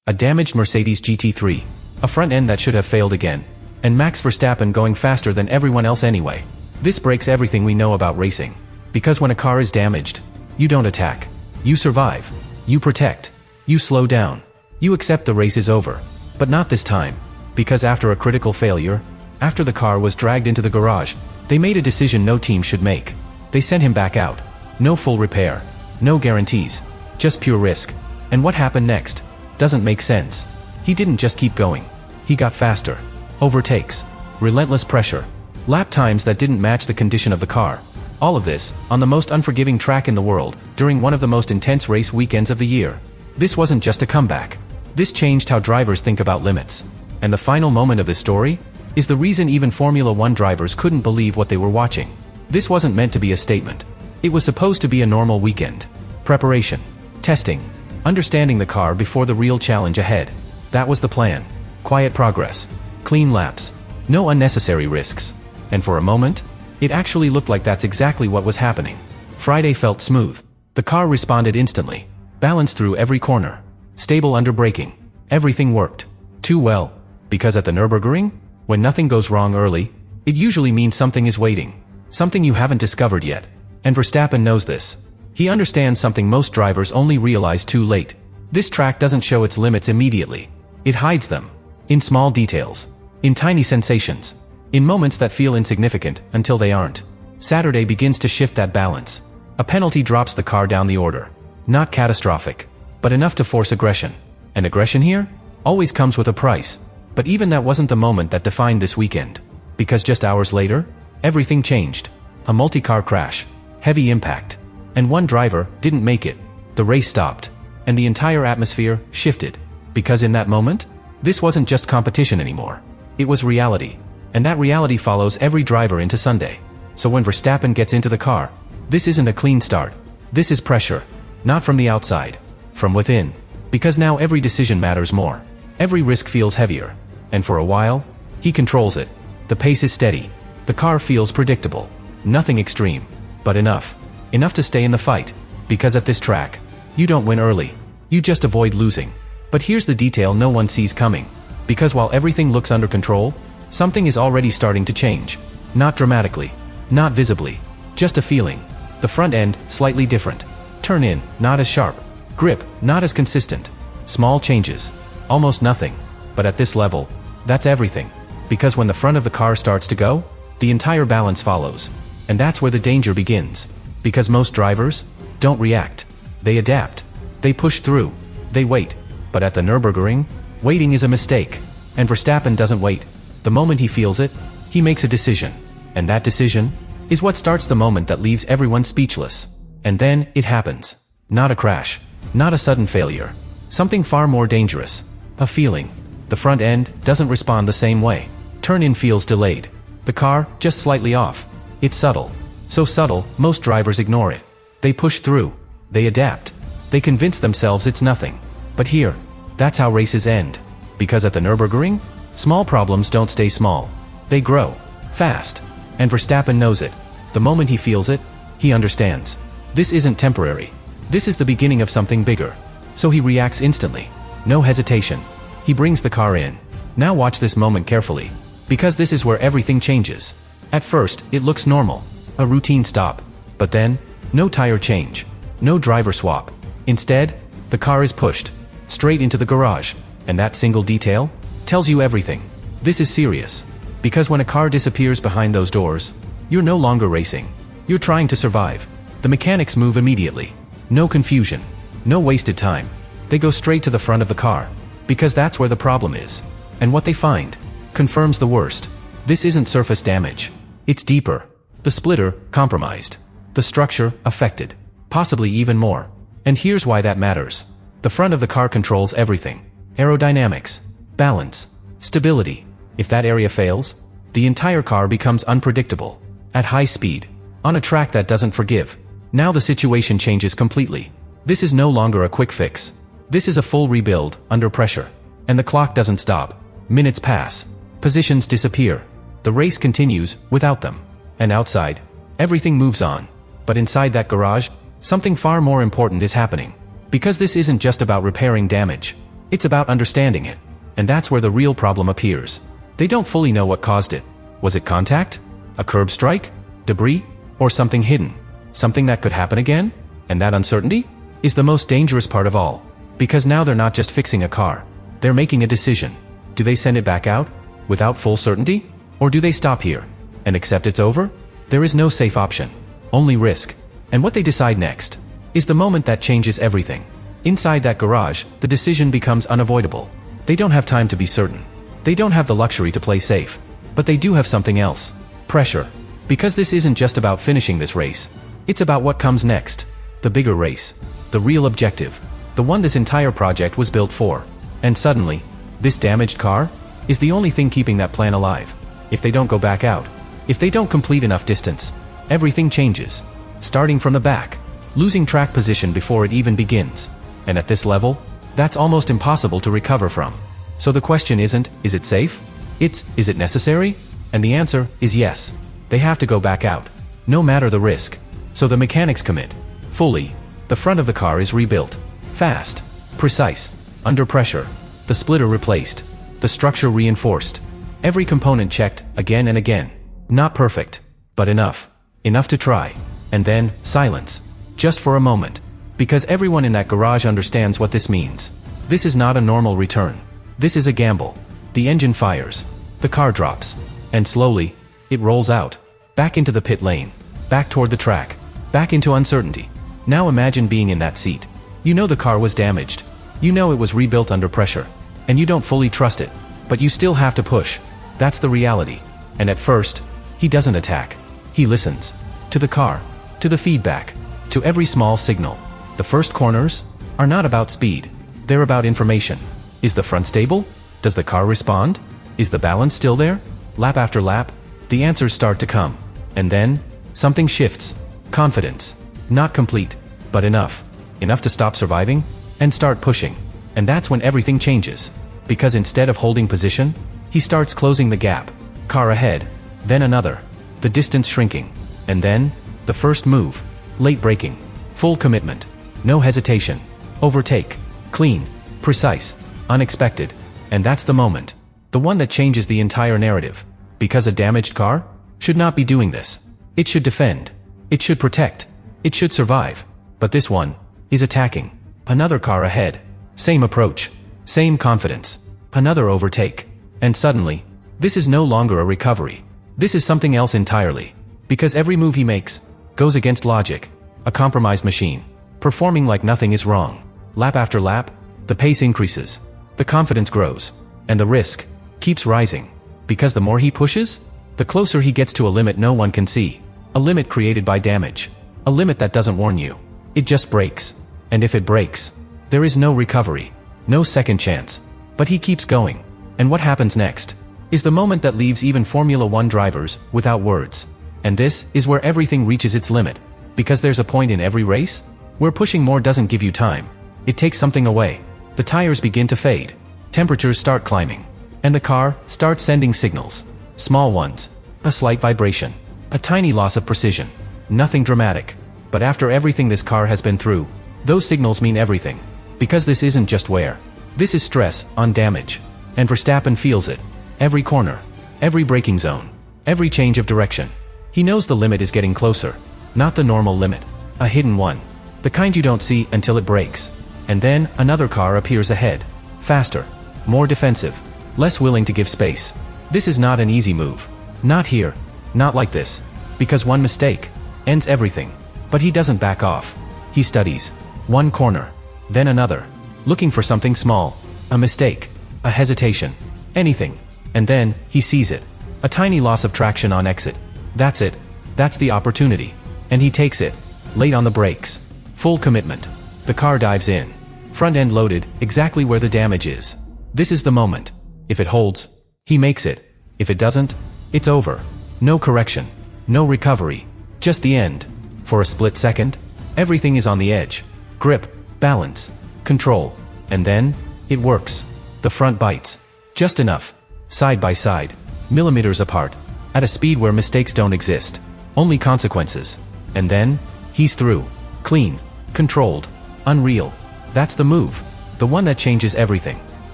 A damaged Mercedes GT3. A front end that should have failed again. And Max Verstappen going faster than everyone else anyway. This breaks everything we know about racing. Because when a car is damaged, you don't attack. You survive. You protect. You slow down. You accept the race is over. But not this time. Because after a critical failure, after the car was dragged into the garage, they made a decision no team should make. They sent him back out. No full repair. No guarantees. Just pure risk. And what happened next? Doesn't make sense. He didn't just keep going. He got faster. Overtakes. Relentless pressure. Lap times that didn't match the condition of the car. All of this, on the most unforgiving track in the world, during one of the most intense race weekends of the year. This wasn't just a comeback. This changed how drivers think about limits. And the final moment of this story is the reason even Formula One drivers couldn't believe what they were watching. This wasn't meant to be a statement. It was supposed to be a normal weekend. Preparation. Testing. Understanding the car before the real challenge ahead. That was the plan. Quiet progress. Clean laps. No unnecessary risks. And for a moment, it actually looked like that's exactly what was happening. Friday felt smooth. The car responded instantly. Balanced through every corner. Stable under braking. Everything worked. Too well. Because at the Nürburgring, when nothing goes wrong early, it usually means something is waiting. Something you haven't discovered yet. And Verstappen knows this. He understands something most drivers only realize too late. This track doesn't show its limits immediately. It hides them. In small details. In tiny sensations. In moments that feel insignificant until they aren't. Saturday begins to shift that balance. A penalty drops the car down the order. Not catastrophic, but enough to force aggression. And aggression here always comes with a price. But even that wasn't the moment that defined this weekend. Because just hours later, everything changed. A multi-car crash. Heavy impact. And one driver didn't make it. The race stopped. And the entire atmosphere shifted. Because in that moment, this wasn't just competition anymore. It was reality. And that reality follows every driver into Sunday. So when Verstappen gets into the car, this isn't a clean start. This is pressure. Not from the outside. From within. Because now every decision matters more. Every risk feels heavier. And for a while, he controls it. The pace is steady. The car feels predictable. Nothing extreme. But enough. Enough to stay in the fight. Because at this track, you don't win early. You just avoid losing. But here's the detail no one sees coming. Because while everything looks under control, something is already starting to change. Not dramatically. Not visibly. Just a feeling. The front end, slightly different. Turn in, not as sharp. Grip, not as consistent. Small changes. Almost nothing. But at this level, that's everything. Because when the front of the car starts to go, the entire balance follows. And that's where the danger begins. Because most drivers don't react. They adapt. They push through. They wait. But at the Nürburgring, waiting is a mistake. And Verstappen doesn't wait. The moment he feels it, he makes a decision. And that decision is what starts the moment that leaves everyone speechless. And then, it happens. Not a crash. Not a sudden failure. Something far more dangerous. A feeling. The front end doesn't respond the same way. Turn-in feels delayed. The car, just slightly off. It's subtle. So subtle, most drivers ignore it. They push through. They adapt. They convince themselves it's nothing. But here, that's how races end. Because at the Nürburgring, small problems don't stay small. They grow. Fast. And Verstappen knows it. The moment he feels it, he understands. This isn't temporary. This is the beginning of something bigger. So he reacts instantly. No hesitation. He brings the car in. Now watch this moment carefully. Because this is where everything changes. At first, it looks normal. A routine stop. But then, no tire change. No driver swap. Instead, the car is pushed. Straight into the garage. And that single detail tells you everything. This is serious. Because when a car disappears behind those doors, you're no longer racing. You're trying to survive. The mechanics move immediately. No confusion. No wasted time. They go straight to the front of the car. Because that's where the problem is. And what they find confirms the worst. This isn't surface damage. It's deeper. The splitter, compromised. The structure, affected. Possibly even more. And here's why that matters. The front of the car controls everything. Aerodynamics. Balance. Stability. If that area fails, the entire car becomes unpredictable. At high speed. On a track that doesn't forgive. Now the situation changes completely. This is no longer a quick fix. This is a full rebuild, under pressure. And the clock doesn't stop. Minutes pass. Positions disappear. The race continues, without them. And outside, everything moves on. But inside that garage, something far more important is happening. Because this isn't just about repairing damage. It's about understanding it. And that's where the real problem appears. They don't fully know what caused it. Was it contact? A curb strike? Debris? Or something hidden? Something that could happen again? And that uncertainty is the most dangerous part of all. Because now they're not just fixing a car. They're making a decision. Do they send it back out without full certainty? Or do they stop here and accept it's over? There is no safe option. Only risk. And what they decide next is the moment that changes everything. Inside that garage, the decision becomes unavoidable. They don't have time to be certain. They don't have the luxury to play safe. But they do have something else. Pressure. Because this isn't just about finishing this race. It's about what comes next. The bigger race. The real objective. The one this entire project was built for. And suddenly, this damaged car is the only thing keeping that plan alive. If they don't go back out, if they don't complete enough distance, everything changes. Starting from the back, losing track position before it even begins. And at this level, that's almost impossible to recover from. So the question isn't, is it safe? Is it necessary? And the answer is yes. They have to go back out, no matter the risk. So the mechanics commit fully. The front of the car is rebuilt. Fast. Precise. Under pressure. The splitter replaced. The structure reinforced. Every component checked again and again. Not perfect, but enough. Enough to try. And then, silence. Just for a moment. Because everyone in that garage understands what this means. This is not a normal return. This is a gamble. The engine fires. The car drops. And slowly, it rolls out. Back into the pit lane. Back toward the track. Back into uncertainty. Now imagine being in that seat. You know the car was damaged. You know it was rebuilt under pressure. And you don't fully trust it. But you still have to push. That's the reality. And at first, he doesn't attack. He listens. To the car. To the feedback. To every small signal. The first corners are not about speed. They're about information. Is the front stable? Does the car respond? Is the balance still there? Lap after lap, the answers start to come. And then, something shifts. Confidence. Not complete, but enough. Enough to stop surviving and start pushing. And that's when everything changes. Because instead of holding position, he starts closing the gap. Car ahead. Then another. The distance shrinking. And then, the first move. Late braking. Full commitment. No hesitation. Overtake. Clean. Precise. Unexpected. And that's the moment. The one that changes the entire narrative. Because a damaged car should not be doing this. It should defend. It should protect. It should survive. But this one is attacking. Another car ahead. Same approach. Same confidence. Another overtake. And suddenly, this is no longer a recovery. This is something else entirely. Because every move he makes goes against logic. A compromised machine. Performing like nothing is wrong. Lap after lap, the pace increases. The confidence grows. And the risk keeps rising. Because the more he pushes, the closer he gets to a limit no one can see. A limit created by damage. A limit that doesn't warn you. It just breaks. And if it breaks, there is no recovery. No second chance. But he keeps going. And what happens next is the moment that leaves even Formula One drivers without words. And this is where everything reaches its limit. Because there's a point in every race where pushing more doesn't give you time. It takes something away. The tires begin to fade. Temperatures start climbing. And the car starts sending signals. Small ones. A slight vibration. A tiny loss of precision. Nothing dramatic. But after everything this car has been through, those signals mean everything. Because this isn't just wear. This is stress on damage. And Verstappen feels it. Every corner. Every braking zone. Every change of direction. He knows the limit is getting closer. Not the normal limit. A hidden one. The kind you don't see until it breaks. And then, another car appears ahead. Faster. More defensive. Less willing to give space. This is not an easy move. Not here. Not like this. Because one mistake ends everything. But he doesn't back off. He studies. One corner. Then another. Looking for something small. A mistake. A hesitation. Anything. And then, he sees it. A tiny loss of traction on exit. That's it. That's the opportunity. And he takes it. Late on the brakes. Full commitment. The car dives in. Front end loaded, exactly where the damage is. This is the moment. If it holds, he makes it. If it doesn't, it's over. No correction. No recovery. Just the end. For a split second, everything is on the edge. Grip, balance, control. And then, it works. The front bites. Just enough. Side by side. Millimeters apart. At a speed where mistakes don't exist. Only consequences. And then, he's through. Clean. Controlled. Unreal. That's the move. The one that changes everything.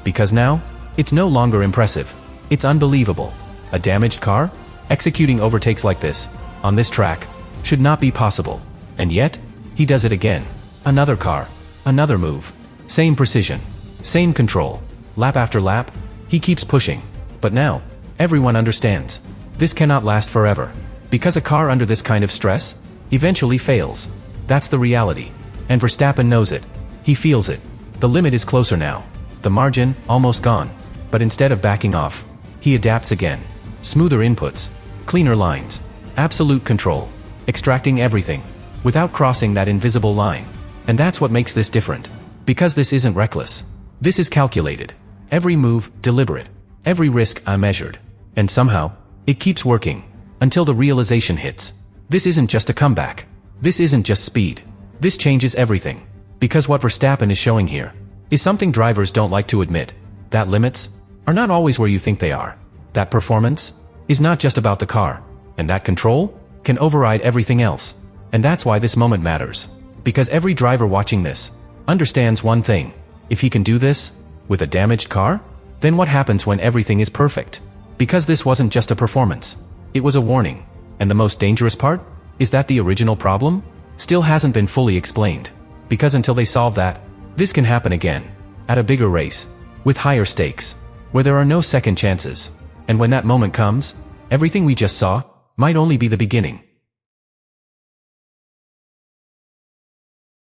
Because now, it's no longer impressive. It's unbelievable. A damaged car? Executing overtakes like this, on this track, should not be possible. And yet, he does it again. Another car. Another move. Same precision. Same control. Lap after lap, he keeps pushing. But now, everyone understands. This cannot last forever. Because a car under this kind of stress, eventually fails. That's the reality. And Verstappen knows it. He feels it. The limit is closer now. The margin, almost gone. But instead of backing off, he adapts again. Smoother inputs. Cleaner lines. Absolute control. Extracting everything. Without crossing that invisible line. And that's what makes this different. Because this isn't reckless. This is calculated. Every move, deliberate. Every risk, measured. And somehow, it keeps working. Until the realization hits. This isn't just a comeback. This isn't just speed. This changes everything. Because what Verstappen is showing here is something drivers don't like to admit. That limits are not always where you think they are. That performance is not just about the car. And that control can override everything else. And that's why this moment matters. Because every driver watching this understands one thing. If he can do this with a damaged car, then what happens when everything is perfect? Because this wasn't just a performance. It was a warning. And the most dangerous part is that the original problem still hasn't been fully explained. Because until they solve that, this can happen again. At a bigger race. With higher stakes. Where there are no second chances. And when that moment comes, everything we just saw might only be the beginning.